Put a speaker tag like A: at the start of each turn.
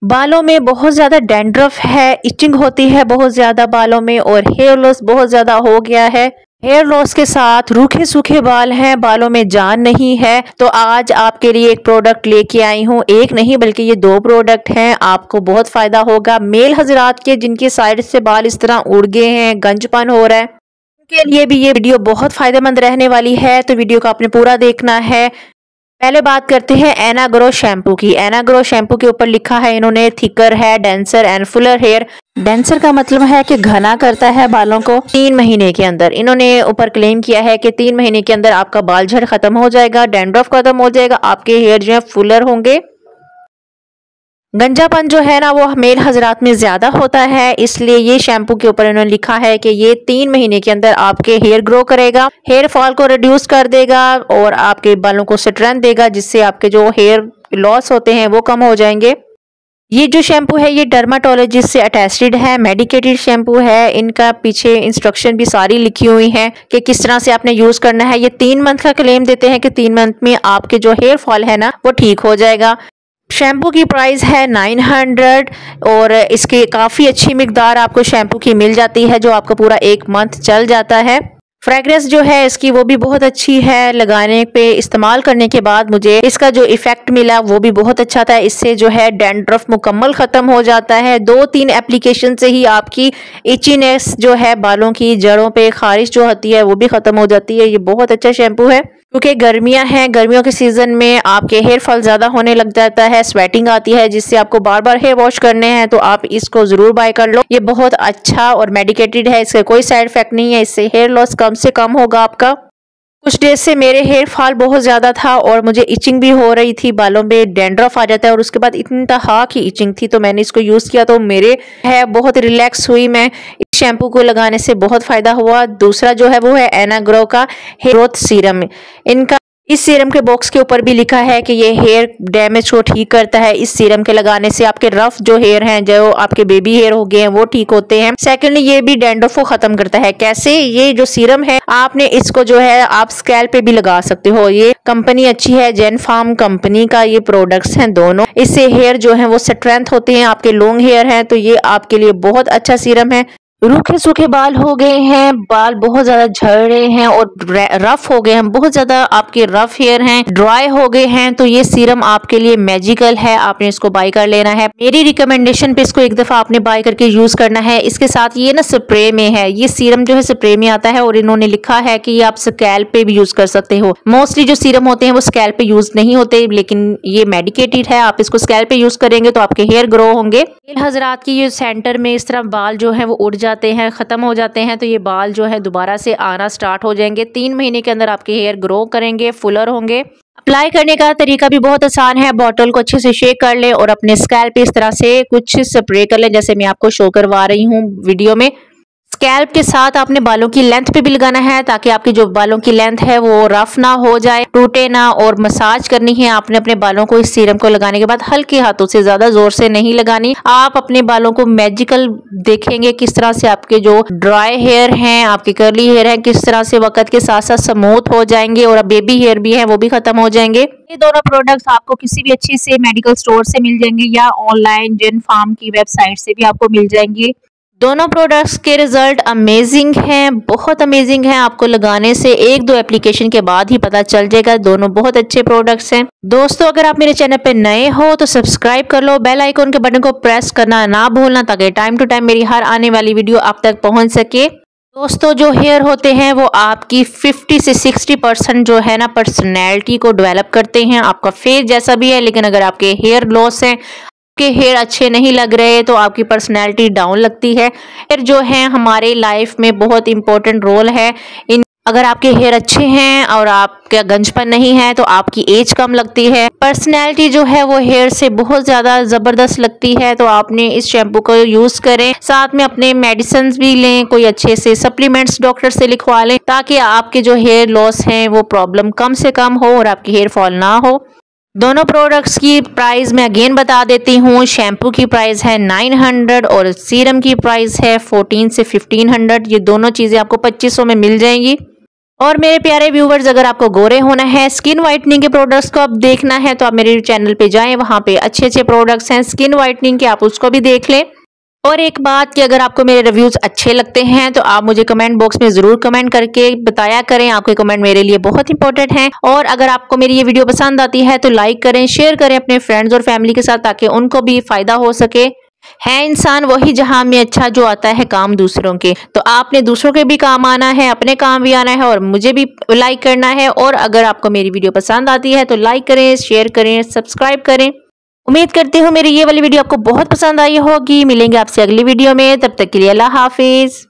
A: बालों में बहुत ज़्यादा डैंड्रफ है, इचिंग होती है बहुत ज़्यादा बालों में, और हेयर लॉस बहुत ज़्यादा हो गया है। हेयर लॉस के साथ रूखे सूखे बाल हैं, बालों में जान नहीं है। तो आज आपके लिए एक प्रोडक्ट लेके आई हूँ, एक नहीं बल्कि ये 2 प्रोडक्ट हैं। आपको बहुत फायदा होगा। मेल हजरात के जिनके साइड से बाल इस तरह उड़ गए हैं, गंजपन हो रहा है, उनके लिए भी ये वीडियो बहुत फायदेमंद रहने वाली है। तो वीडियो को आपने पूरा देखना है। पहले बात करते हैं एनाग्रो शैम्पू की। एनाग्रो शैम्पू के ऊपर लिखा है इन्होंने थिकर है, denser and fuller hair. Denser का मतलब है कि घना करता है बालों को 3 महीने के अंदर। इन्होंने ऊपर क्लेम किया है कि 3 महीने के अंदर आपका बाल झड़ खत्म हो जाएगा, डैंड्रफ खत्म हो जाएगा, आपके हेयर जो है फुलर होंगे। गंजापन जो है ना वो मेल हजरात में ज्यादा होता है, इसलिए ये शैम्पू के ऊपर इन्होंने लिखा है कि ये 3 महीने के अंदर आपके हेयर ग्रो करेगा, हेयर फॉल को रिड्यूस कर देगा और आपके बालों को स्ट्रेंथ देगा, जिससे आपके जो हेयर लॉस होते हैं वो कम हो जाएंगे। ये जो शैम्पू है ये डर्माटोलॉजिस्ट से अटेस्टेड है, मेडिकेटेड शैम्पू है। इनका पीछे इंस्ट्रक्शन भी सारी लिखी हुई है कि किस तरह से आपने यूज करना है। ये 3 मंथ का क्लेम देते हैं कि 3 मंथ में आपके जो हेयर फॉल है ना वो ठीक हो जाएगा। शैम्पू की प्राइस है 900 और इसकी काफ़ी अच्छी मिकदार आपको शैम्पू की मिल जाती है जो आपका पूरा 1 मंथ चल जाता है। फ्रेगरेंस जो है इसकी वो भी बहुत अच्छी है। लगाने पे इस्तेमाल करने के बाद मुझे इसका जो इफेक्ट मिला वो भी बहुत अच्छा था। इससे जो है डैंड्रफ मुकम्मल ख़त्म हो जाता है। 2-3 एप्लीकेशन से ही आपकी इचीनेस जो है बालों की जड़ों पे खारिश जो होती है वो भी ख़त्म हो जाती है। ये बहुत अच्छा शैम्पू है क्योंकि गर्मियां हैं, गर्मियों के सीजन में आपके हेयर फॉल ज़्यादा होने लग जाता है, स्वेटिंग आती है जिससे आपको बार बार हेयर वॉश करने हैं, तो आप इसको ज़रूर बाय कर लो। ये बहुत अच्छा और मेडिकेटेड है, इसका कोई साइड इफेक्ट नहीं है। इससे हेयर लॉस कम से कम होगा आपका। कुछ डेज से मेरे हेयर फॉल बहुत ज़्यादा था और मुझे इचिंग भी हो रही थी, बालों में डैंड्रफ आ जाता है और उसके बाद इंतहा की इचिंग थी। तो मैंने इसको यूज़ किया तो मेरे है बहुत रिलैक्स हुई। मैं इस शैम्पू को लगाने से बहुत फ़ायदा हुआ। दूसरा जो है वो है एनाग्रो का हेयर ग्रोथ सीरम। इनका इस सीरम के बॉक्स के ऊपर भी लिखा है कि ये हेयर डैमेज को ठीक करता है। इस सीरम के लगाने से आपके रफ जो हेयर हैं, जो आपके बेबी हेयर हो गए हैं, वो ठीक होते हैं। सेकेंडली ये भी डैंड्रफ को खत्म करता है। कैसे? ये जो सीरम है आपने इसको जो है आप स्कैल्प पे भी लगा सकते हो। ये कंपनी अच्छी है, जेन फार्म कंपनी का ये प्रोडक्ट्स हैं दोनों। इससे हेयर जो है वो स्ट्रेंथ होते हैं। आपके लॉन्ग हेयर हैं तो ये आपके लिए बहुत अच्छा सीरम है। रूखे सूखे बाल हो गए हैं, बाल बहुत ज्यादा झड़ रहे हैं और रफ हो गए हैं, बहुत ज्यादा आपके रफ हेयर हैं, ड्राई हो गए हैं, तो ये सीरम आपके लिए मैजिकल है। आपने इसको बाय कर लेना है। मेरी रिकमेंडेशन पे इसको एक दफा आपने बाय करके यूज करना है। इसके साथ ये ना स्प्रे में है, ये सीरम जो है स्प्रे में आता है और इन्होंने लिखा है कि ये आप स्कैल्प पे भी यूज कर सकते हो। मोस्टली जो सीरम होते हैं वो स्कैल्प पे यूज नहीं होते, लेकिन ये मेडिकेटेड है। आप इसको स्कैल्प पे यूज करेंगे तो आपके हेयर ग्रो होंगे। हजरात की ये सेंटर में इस तरह बाल जो है वो उड़ जाते हैं, खत्म हो जाते हैं, तो ये बाल जो है दोबारा से आना स्टार्ट हो जाएंगे। 3 महीने के अंदर आपके हेयर ग्रो करेंगे, फुलर होंगे। अप्लाई करने का तरीका भी बहुत आसान है। बॉटल को अच्छे से शेक कर ले और अपने स्कैल्प पे इस तरह से कुछ स्प्रे कर ले, जैसे मैं आपको शो करवा रही हूँ वीडियो में। स्कैल्प के साथ आपने बालों की लेंथ पे भी लगाना है ताकि आपकी जो बालों की लेंथ है वो रफ ना हो जाए, टूटे ना। और मसाज करनी है आपने अपने बालों को। इस सीरम को लगाने के बाद हल्के हाथों से, ज्यादा जोर से नहीं लगानी। आप अपने बालों को मैजिकल देखेंगे किस तरह से आपके जो ड्राई हेयर हैं, आपके कर्ली हेयर हैं, किस तरह से वक्त के साथ साथ स्मूथ हो जाएंगे और बेबी हेयर भी है वो भी खत्म हो जाएंगे। ये दोनों प्रोडक्ट्स आपको किसी भी अच्छी से मेडिकल स्टोर से मिल जाएंगे या ऑनलाइन जेन फार्म की वेबसाइट से भी आपको मिल जाएंगे। दोनों प्रोडक्ट्स के रिजल्ट अमेजिंग हैं, बहुत अमेजिंग हैं। आपको लगाने से 1-2 एप्लीकेशन के बाद ही पता चल जाएगा। दोनों बहुत अच्छे प्रोडक्ट्स हैं। दोस्तों अगर आप मेरे चैनल पे नए हो तो सब्सक्राइब कर लो, बेल आइकन के बटन को प्रेस करना ना भूलना ताकि टाइम टू टाइम मेरी हर आने वाली वीडियो आप तक पहुंच सके। दोस्तों जो हेयर होते हैं वो आपकी 50 से 60% जो है ना पर्सनैलिटी को डेवलप करते हैं। आपका फेस जैसा भी है, लेकिन अगर आपके हेयर लॉस हैं, के हेयर अच्छे नहीं लग रहे तो आपकी पर्सनैलिटी डाउन लगती है। हेयर जो है हमारे लाइफ में बहुत इंपॉर्टेंट रोल है। अगर आपके हेयर अच्छे हैं और आपका गंजपन नहीं है तो आपकी एज कम लगती है। पर्सनैलिटी जो है वो हेयर से बहुत ज़्यादा ज़बरदस्त लगती है। तो आपने इस शैम्पू को यूज़ करें, साथ में अपने मेडिसिन भी लें, कोई अच्छे से सप्लीमेंट्स डॉक्टर से लिखवा लें ताकि आपके जो हेयर लॉस हैं वो प्रॉब्लम कम से कम हो और आपकी हेयर फॉल ना हो। दोनों प्रोडक्ट्स की प्राइस मैं अगेन बता देती हूँ। शैम्पू की प्राइस है 900 और सीरम की प्राइस है 14 से 1500। ये दोनों चीज़ें आपको 2500 में मिल जाएंगी। और मेरे प्यारे व्यूवर्स, अगर आपको गोरे होना है, स्किन वाइटनिंग के प्रोडक्ट्स को आप देखना है तो आप मेरे चैनल पे जाएं, वहां पे अच्छे अच्छे प्रोडक्ट्स हैं स्किन वाइटनिंग के, आप उसको भी देख लें। और एक बात कि अगर आपको मेरे रिव्यूज अच्छे लगते हैं तो आप मुझे कमेंट बॉक्स में जरूर कमेंट करके बताया करें, आपके कमेंट मेरे लिए बहुत इंपॉर्टेंट हैं। और अगर आपको मेरी ये वीडियो पसंद आती है तो लाइक करें, शेयर करें अपने फ्रेंड्स और फैमिली के साथ, ताकि उनको भी फायदा हो सके। है इंसान वही जहां में अच्छा जो आता है काम दूसरों के, तो आपने दूसरों के भी काम आना है, अपने काम भी आना है और मुझे भी लाइक करना है। और अगर आपको मेरी वीडियो पसंद आती है तो लाइक करें, शेयर करें, सब्सक्राइब करें। उम्मीद करती हूँ मेरी ये वाली वीडियो आपको बहुत पसंद आई होगी। मिलेंगे आपसे अगली वीडियो में, तब तक के लिए अल्लाह हाफिज।